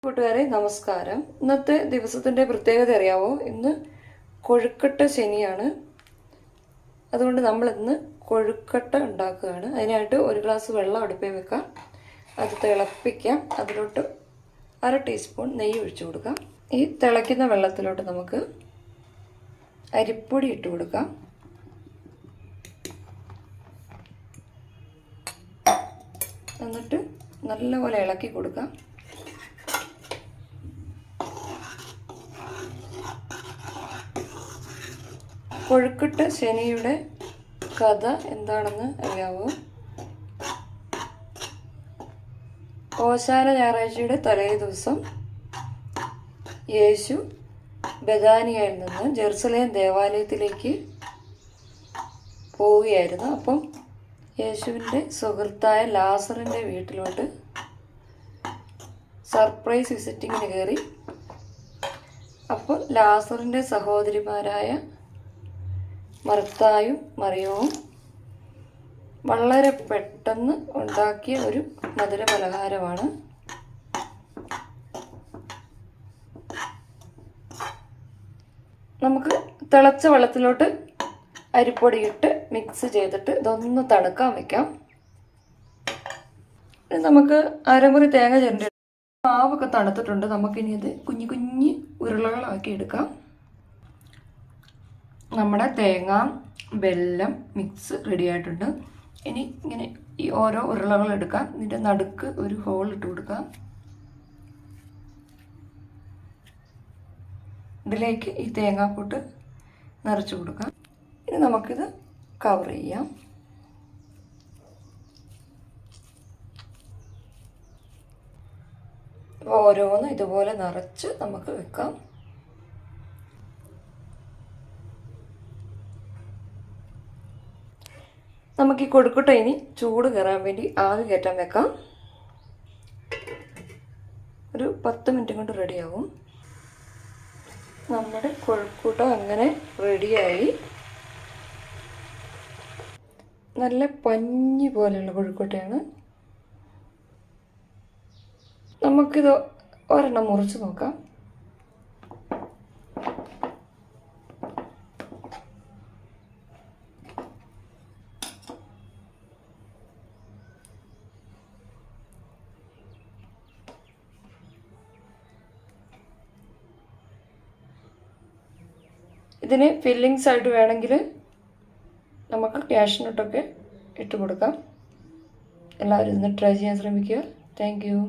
കൂട്ടുകാരെ നമസ്കാരം. ഇന്നത്തെ ദിവസത്തിൻ്റെ പ്രത്യേകത അറിയാവോ? ഇന്ന് കൊഴുക്കട്ട ശനിയാണ്. അതുകൊണ്ട് നമ്മളിന്ന് കൊഴുക്കട്ട ഉണ്ടാക്കുകയാണ്. അതിനായിട്ട് ഒരു ഗ്ലാസ് വെള്ളം അടുപ്പേ വെക്കാം, അത് തിളപ്പിക്കാം. അതിലോട്ട് 1/2 ടീസ്പൂൺ നെയ്യ് ഒഴിച്ചു കൊടുക്കാം. ഈ തിളയ്ക്കുന്ന വെള്ളത്തിലോട്ട് നമുക്ക് അരിപ്പൊടി ഇട്ട് കൊടുക്കാം. എന്നിട്ട് നല്ലപോലെ ഇളക്കി കൊടുക്കാം. കൊഴുക്കട്ട ശനിയുടെ കഥ എന്താണെന്ന് അറിയാവോ? ഓശാന ഞായറാഴ്ചയുടെ തലേ ദിവസം യേശു ബഥാനിയയിൽ നിന്ന് ജെറുസലേം ദേവാലയത്തിലേക്ക് പോവുകയായിരുന്നു. അപ്പം യേശുവിൻ്റെ സുഹൃത്തായ ലാസറിൻ്റെ വീട്ടിലോട്ട് സർപ്രൈസ് വിസിറ്റിങ്ങിന് കയറി. അപ്പോൾ ലാസറിൻ്റെ സഹോദരിമാരായ മർത്തായും മറിയവും വളരെ പെട്ടെന്ന് ഉണ്ടാക്കിയ ഒരു മധുര പലഹാരമാണ്. നമുക്ക് തിളച്ച വെള്ളത്തിലോട്ട് അരിപ്പൊടി ഇട്ട് മിക്സ് ചെയ്തിട്ട് ഇതൊന്ന് തണുക്കാൻ വെക്കാം. നമുക്ക് അരമുറി തേങ്ങ ചിരണ്ടി മാവൊക്കെ തണുത്തിട്ടുണ്ട്. നമുക്കിനി ഇത് കുഞ്ഞു കുഞ്ഞു ഉരുളകളാക്കി എടുക്കാം. നമ്മുടെ തേങ്ങ വെല്ലം മിക്സ് റെഡി ആയിട്ടുണ്ട്. ഇനി ഇങ്ങനെ ഈ ഓരോ ഉരുളകൾ എടുക്കാം. ഇതിൻ്റെ നടുക്ക് ഒരു ഹോൾ ഇട്ട് കൊടുക്കാം. ഇതിലേക്ക് ഈ തേങ്ങാപ്പൊട്ട് നിറച്ച് കൊടുക്കാം. ഇനി നമുക്കിത് കവർ ചെയ്യാം. ഓരോന്ന് ഇതുപോലെ നിറച്ച് നമുക്ക് വെക്കാം. നമുക്ക് ഈ കൊഴുക്കട്ട ഇനി ചൂട് കയറാൻ വേണ്ടി ആവി കയറ്റാൻ വെക്കാം. ഒരു 10 മിനിറ്റ് കൊണ്ട് റെഡിയാവും. നമ്മുടെ കൊഴുക്കട്ട അങ്ങനെ റെഡിയായി. നല്ല പഞ്ഞി പോലെയുള്ള കൊഴുക്കട്ടയാണ്. നമുക്കിത് ഒരെണ്ണം മുറിച്ച് നോക്കാം. ഇതിന് ഫില്ലിങ്സ് ആയിട്ട് വേണമെങ്കിൽ നമുക്ക് കാഷ്നട്ടൊക്കെ ഇട്ട് കൊടുക്കാം. എല്ലാവരും ഇന്ന് ട്രൈ ചെയ്യാൻ ശ്രമിക്കുക. Thank you.